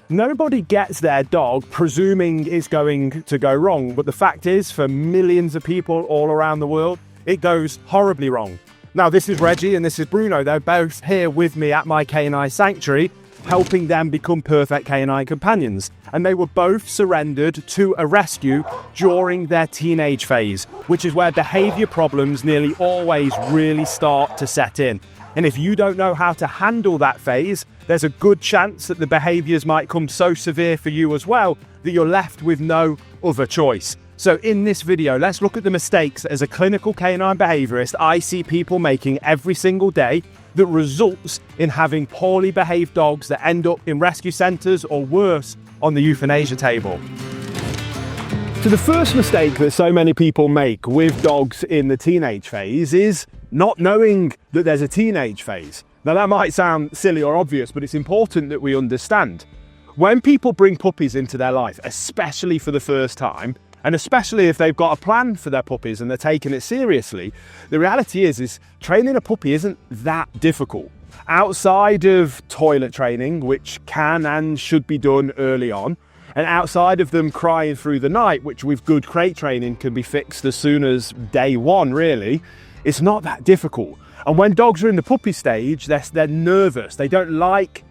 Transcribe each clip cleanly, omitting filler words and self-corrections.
Nobody gets their dog presuming it's going to go wrong, but the fact is, for millions of people all around the world, it goes horribly wrong. Now, this is Reggie and this is Bruno. They're both here with me at my canine sanctuary, helping them become perfect canine companions. And they were both surrendered to a rescue during their teenage phase, which is where behavior problems nearly always really start to set in. And if you don't know how to handle that phase, there's a good chance that the behaviors might come so severe for you as well that you're left with no other choice. So in this video, let's look at the mistakes as a clinical canine behaviorist I see people making every single day that results in having poorly behaved dogs that end up in rescue centres or worse, on the euthanasia table. So the first mistake that so many people make with dogs in the teenage phase is not knowing that there's a teenage phase. Now that might sound silly or obvious, but it's important that we understand. When people bring puppies into their life, especially for the first time, and especially if they've got a plan for their puppies and they're taking it seriously, the reality is training a puppy isn't that difficult. Outside of toilet training, which can and should be done early on, and outside of them crying through the night, which with good crate training can be fixed as soon as day one, really, it's not that difficult. And when dogs are in the puppy stage, they're nervous. They don't like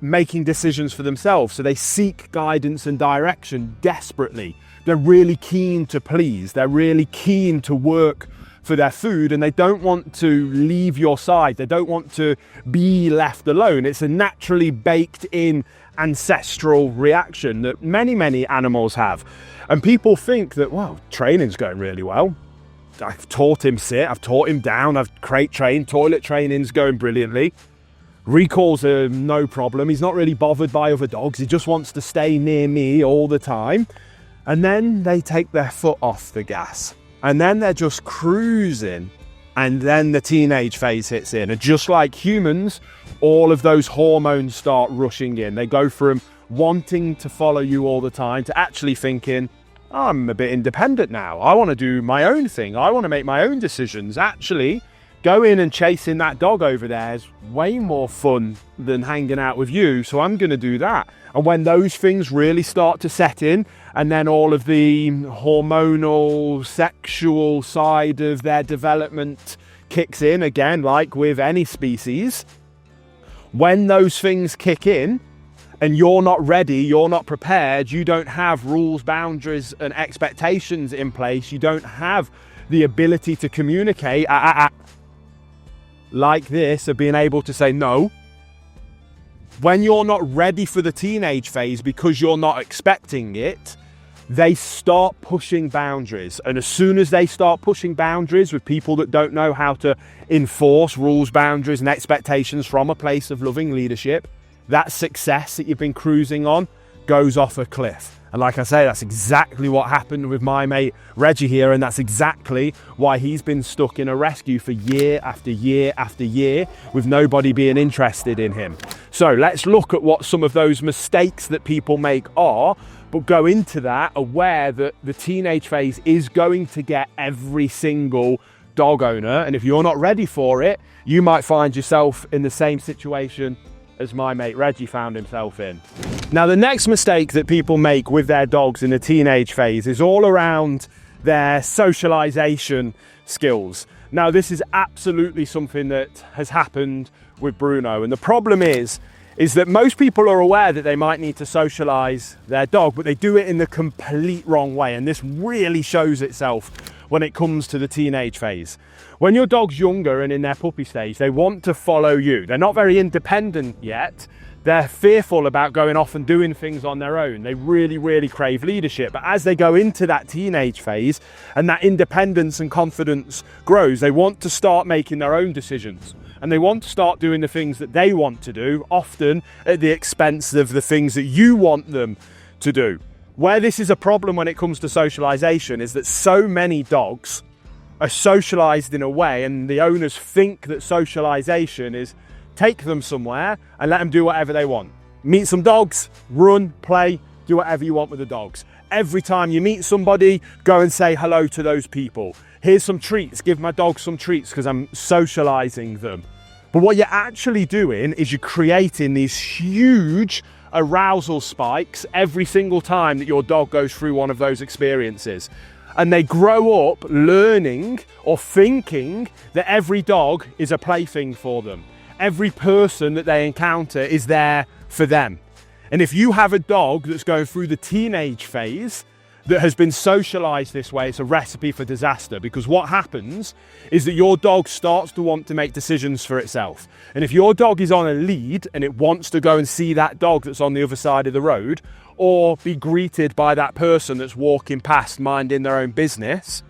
making decisions for themselves, so they seek guidance and direction desperately. They're really keen to please. They're really keen to work for their food, and they don't want to leave your side. They don't want to be left alone. It's a naturally baked in ancestral reaction that many animals have. And people think that, well, training's going really well. I've taught him sit, I've taught him down, I've crate trained, toilet training's going brilliantly. Recalls are no problem. He's not really bothered by other dogs. He just wants to stay near me all the time. And then they take their foot off the gas. And then they're just cruising. And then the teenage phase hits in. And just like humans, all of those hormones start rushing in. They go from wanting to follow you all the time to actually thinking, I'm a bit independent now. I want to do my own thing. I want to make my own decisions. Actually, going and chasing that dog over there is way more fun than hanging out with you. So I'm going to do that. And when those things really start to set in, and then all of the hormonal, sexual side of their development kicks in, again, like with any species, when those things kick in, and you're not ready, you're not prepared, you don't have rules, boundaries, and expectations in place, you don't have the ability to communicate like this, of being able to say no. When you're not ready for the teenage phase because you're not expecting it, they start pushing boundaries. And as soon as they start pushing boundaries with people that don't know how to enforce rules, boundaries, and expectations from a place of loving leadership, that success that you've been cruising on goes off a cliff. And like I say, that's exactly what happened with my mate Reggie here, and that's exactly why he's been stuck in a rescue for year after year after year with nobody being interested in him. So let's look at what some of those mistakes that people make are, but go into that aware that the teenage phase is going to get every single dog owner, and if you're not ready for it, you might find yourself in the same situation as my mate Reggie found himself in. Now, the next mistake that people make with their dogs in the teenage phase is all around their socialization skills. Now, this is absolutely something that has happened with Bruno, and the problem is that most people are aware that they might need to socialize their dog, but they do it in the complete wrong way, and this really shows itself when it comes to the teenage phase. When your dog's younger and in their puppy stage, they want to follow you. They're not very independent yet. They're fearful about going off and doing things on their own. They really crave leadership. But as they go into that teenage phase and that independence and confidence grows, they want to start making their own decisions. And they want to start doing the things that they want to do, often at the expense of the things that you want them to do. Where this is a problem when it comes to socialization is that so many dogs are socialized in a way, and the owners think that socialization is take them somewhere and let them do whatever they want. Meet some dogs, run, play, do whatever you want with the dogs. Every time you meet somebody, go and say hello to those people. Here's some treats, give my dog some treats because I'm socializing them. But what you're actually doing is you're creating these huge arousal spikes every single time that your dog goes through one of those experiences. And they grow up learning or thinking that every dog is a plaything for them. Every person that they encounter is there for them. And if you have a dog that's going through the teenage phase that has been socialized this way, it's a recipe for disaster, because what happens is that your dog starts to want to make decisions for itself. And if your dog is on a lead and it wants to go and see that dog that's on the other side of the road, or be greeted by that person that's walking past minding their own business,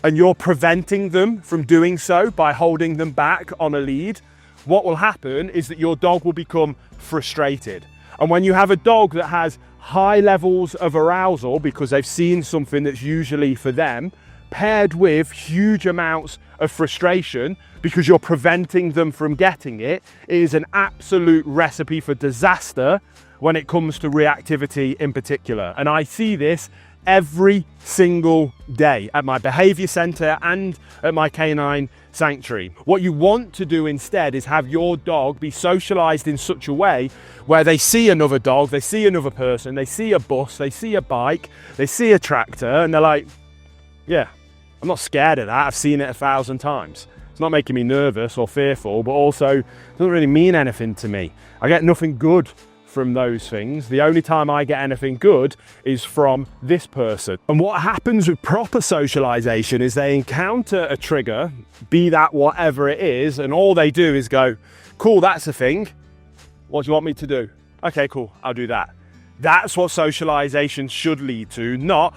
and you're preventing them from doing so by holding them back on a lead, what will happen is that your dog will become frustrated. And when you have a dog that has high levels of arousal because they've seen something that's usually for them, paired with huge amounts of frustration because you're preventing them from getting it, is an absolute recipe for disaster when it comes to reactivity in particular. And I see this every single day at my behavior center and at my canine sanctuary. What you want to do instead is have your dog be socialized in such a way where they see another dog, they see another person, they see a bus, they see a bike, they see a tractor, and they're like, yeah, I'm not scared of that, I've seen it 1,000 times. It's not making me nervous or fearful, but also it doesn't really mean anything to me. I get nothing good from those things. The only time I get anything good is from this person. And what happens with proper socialization is they encounter a trigger, be that whatever it is, and all they do is go, cool, that's a thing. What do you want me to do? Okay, cool, I'll do that. That's what socialization should lead to, not,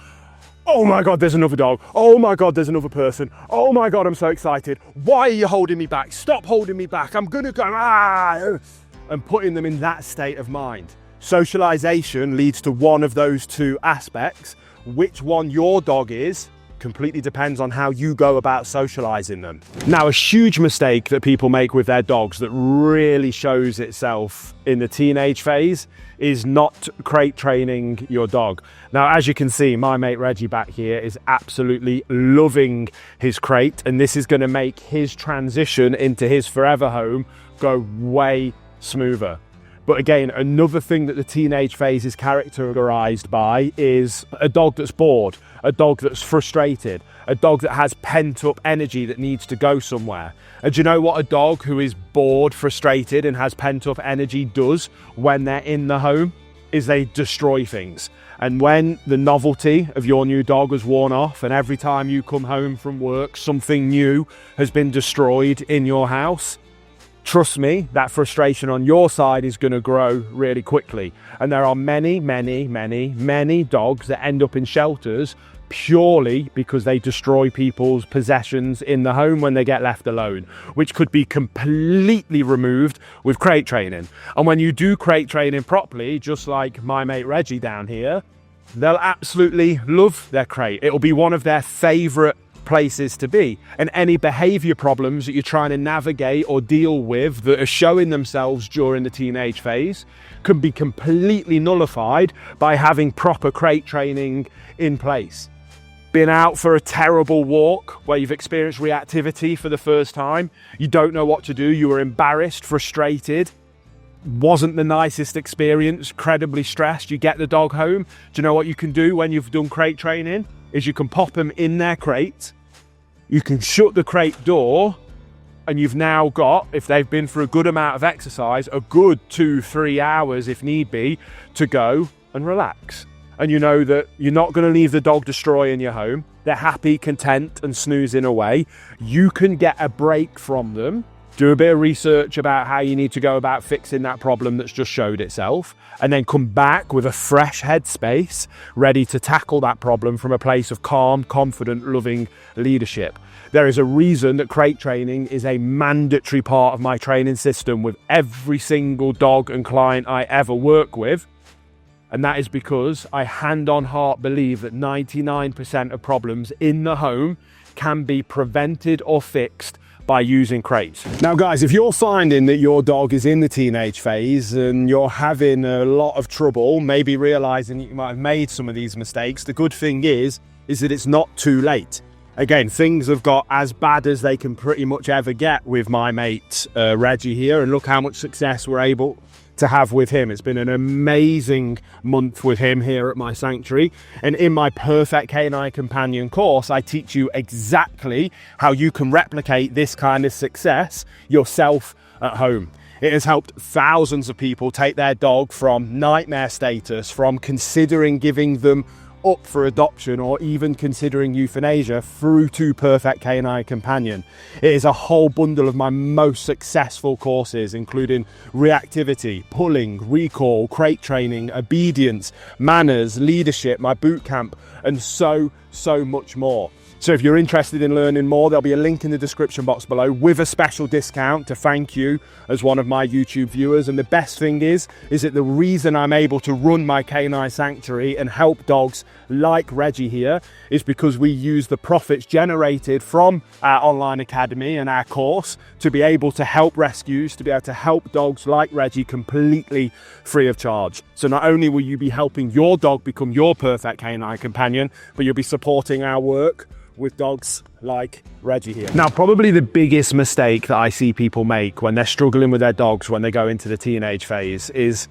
oh my God, there's another dog. Oh my God, there's another person. Oh my God, I'm so excited. Why are you holding me back? Stop holding me back. I'm gonna go, and putting them in that state of mind. Socialization leads to one of those two aspects. Which one your dog is completely depends on how you go about socializing them. Now, a huge mistake that people make with their dogs that really shows itself in the teenage phase is not crate training your dog. Now, as you can see, my mate Reggie back here is absolutely loving his crate, and this is going to make his transition into his forever home go way smoother. But again, another thing that the teenage phase is characterized by is a dog that's bored, a dog that's frustrated, a dog that has pent-up energy that needs to go somewhere. And do you know what a dog who is bored, frustrated, and has pent-up energy does when they're in the home? Is they destroy things. And when the novelty of your new dog has worn off, and every time you come home from work, something new has been destroyed in your house, trust me, that frustration on your side is going to grow really quickly. And there are many, many, many, many dogs that end up in shelters purely because they destroy people's possessions in the home when they get left alone, which could be completely removed with crate training. And when you do crate training properly, just like my mate Reggie down here, they'll absolutely love their crate. It'll be one of their favorite places to be. And any behavior problems that you're trying to navigate or deal with that are showing themselves during the teenage phase can be completely nullified by having proper crate training in place. Been out for a terrible walk where you've experienced reactivity for the first time, you don't know what to do, you were embarrassed, frustrated, wasn't the nicest experience, incredibly stressed, you get the dog home. Do you know what you can do when you've done crate training? Is you can pop them in their crate, you can shut the crate door, and you've now got, if they've been for a good amount of exercise, a good 2-3 hours if need be, to go and relax. And you know that you're not going to leave the dog destroying your home. They're happy, content, and snoozing away. You can get a break from them, do a bit of research about how you need to go about fixing that problem that's just showed itself, and then come back with a fresh headspace, ready to tackle that problem from a place of calm, confident, loving leadership. There is a reason that crate training is a mandatory part of my training system with every single dog and client I ever work with. And that is because I hand on heart believe that 99% of problems in the home can be prevented or fixed by using crates. Now guys, if you're finding that your dog is in the teenage phase and you're having a lot of trouble, maybe realizing that you might have made some of these mistakes, the good thing is that it's not too late. Again, things have got as bad as they can pretty much ever get with my mate Reggie here, and look how much success we're able to have with him. It's been an amazing month with him here at my sanctuary. And in my Perfect Canine Companion course, I teach you exactly how you can replicate this kind of success yourself at home. It has helped thousands of people take their dog from nightmare status, from considering giving them up for adoption or even considering euthanasia, through to Perfect Canine Companion. It is a whole bundle of my most successful courses, including reactivity, pulling, recall, crate training, obedience, manners, leadership, my boot camp, and so much more. So if you're interested in learning more, there'll be a link in the description box below with a special discount to thank you as one of my YouTube viewers. And the best thing is that the reason I'm able to run my canine sanctuary and help dogs like Reggie here is because we use the profits generated from our online academy and our course to be able to help rescues, to be able to help dogs like Reggie completely free of charge. So not only will you be helping your dog become your perfect canine companion, but you'll be supporting our work with dogs like Reggie here. Now, probably the biggest mistake that I see people make when they're struggling with their dogs when they go into the teenage phase is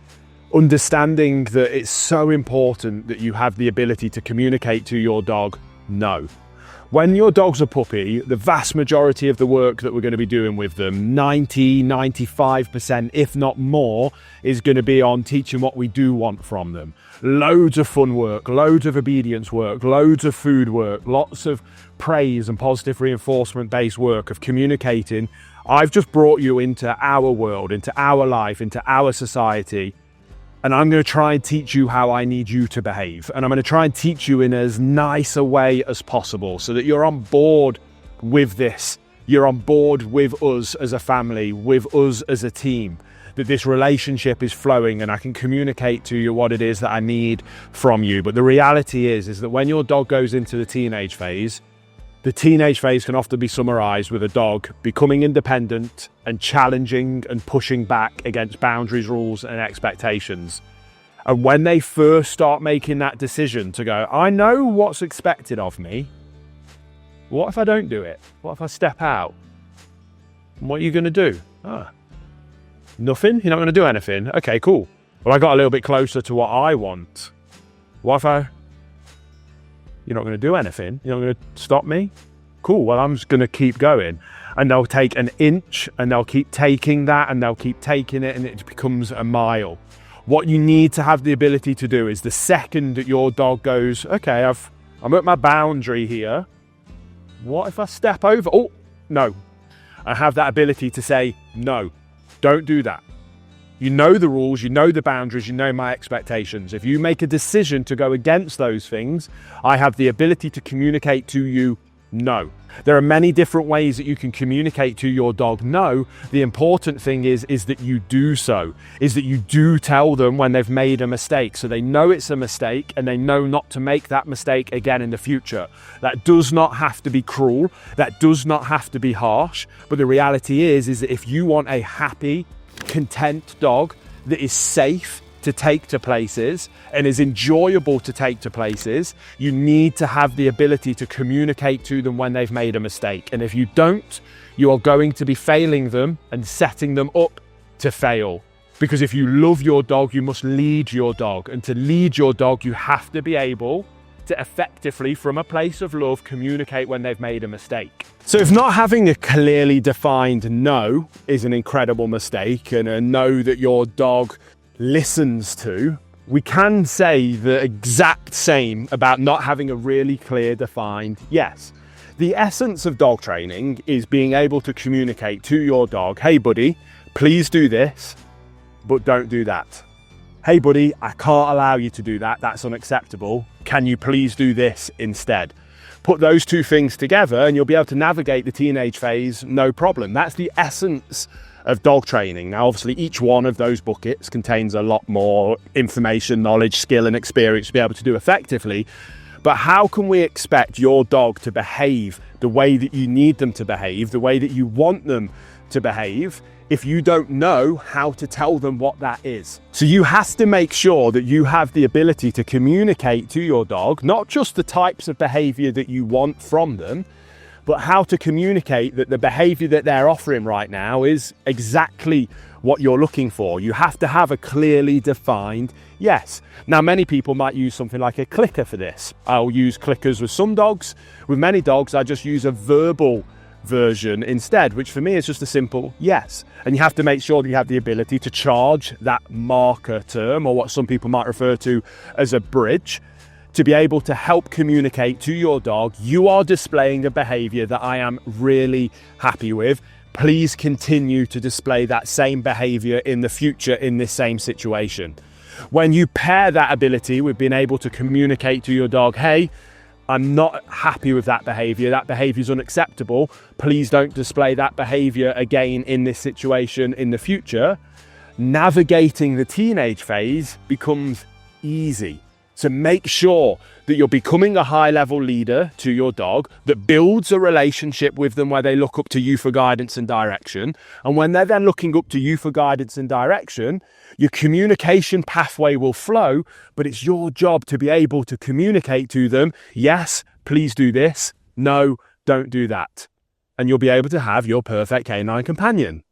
understanding that it's so important that you have the ability to communicate to your dog no. When your dog's a puppy, the vast majority of the work that we're going to be doing with them, 95%, if not more, is going to be on teaching what we do want from them. Loads of fun work, loads of obedience work, loads of food work, lots of praise and positive reinforcement based work of communicating. I've just brought you into our world, into our life, into our society. And I'm going to try and teach you how I need you to behave. And I'm going to try and teach you in as nice a way as possible so that you're on board with this. You're on board with us as a family, with us as a team, that this relationship is flowing and I can communicate to you what it is that I need from you. But the reality is that when your dog goes into the teenage phase can often be summarized with a dog becoming independent and challenging and pushing back against boundaries, rules, and expectations. And when they first start making that decision to go, I know what's expected of me. What if I don't do it? What if I step out? What are you going to do? Nothing? You're not going to do anything? Okay, cool. Well, I got a little bit closer to what I want. What if you're not going to do anything? You're not going to stop me? Cool, well, I'm just going to keep going. And they'll take an inch and they'll keep taking that and they'll keep taking it and it becomes a mile. What you need to have the ability to do is the second that your dog goes, okay, I'm at my boundary here. What if I step over? Oh, no. I have that ability to say, no, don't do that. You know the rules, you know the boundaries, you know my expectations. If you make a decision to go against those things, I have the ability to communicate to you no. There are many different ways that you can communicate to your dog no. The important thing is that you do so, is that you do tell them when they've made a mistake. So they know it's a mistake and they know not to make that mistake again in the future. That does not have to be cruel. That does not have to be harsh. But the reality is that if you want a happy, content dog that is safe to take to places and is enjoyable to take to places, you need to have the ability to communicate to them when they've made a mistake. And if you don't, you are going to be failing them and setting them up to fail. Because if you love your dog, you must lead your dog. And to lead your dog, you have to be able to effectively, from a place of love, communicate when they've made a mistake. So if not having a clearly defined no is an incredible mistake and a no that your dog listens to, we can say the exact same about not having a really clear defined yes. The essence of dog training is being able to communicate to your dog, hey buddy, please do this, but don't do that. Hey buddy, I can't allow you to do that, that's unacceptable. Can you please do this instead? Put those two things together and you'll be able to navigate the teenage phase, no problem. That's the essence of dog training. Now, obviously, each one of those buckets contains a lot more information, knowledge, skill, and experience to be able to do effectively. But how can we expect your dog to behave the way that you need them to behave, the way that you want them to behave, if you don't know how to tell them what that is? So you have to make sure that you have the ability to communicate to your dog, not just the types of behavior that you want from them, but how to communicate that the behavior that they're offering right now is exactly what you're looking for. You have to have a clearly defined yes. Now, many people might use something like a clicker for this. I'll use clickers with some dogs. With many dogs, I just use a verbal version instead, which for me is just a simple yes. And you have to make sure that you have the ability to charge that marker term, or what some people might refer to as a bridge, to be able to help communicate to your dog, you are displaying a behavior that I am really happy with. Please continue to display that same behavior in the future in this same situation. When you pair that ability with being able to communicate to your dog, hey, I'm not happy with that behavior is unacceptable, please don't display that behavior again in this situation in the future, navigating the teenage phase becomes easy. So make sure that you're becoming a high-level leader to your dog that builds a relationship with them where they look up to you for guidance and direction. And when they're then looking up to you for guidance and direction, your communication pathway will flow, but it's your job to be able to communicate to them, yes, please do this, no, don't do that. And you'll be able to have your perfect canine companion.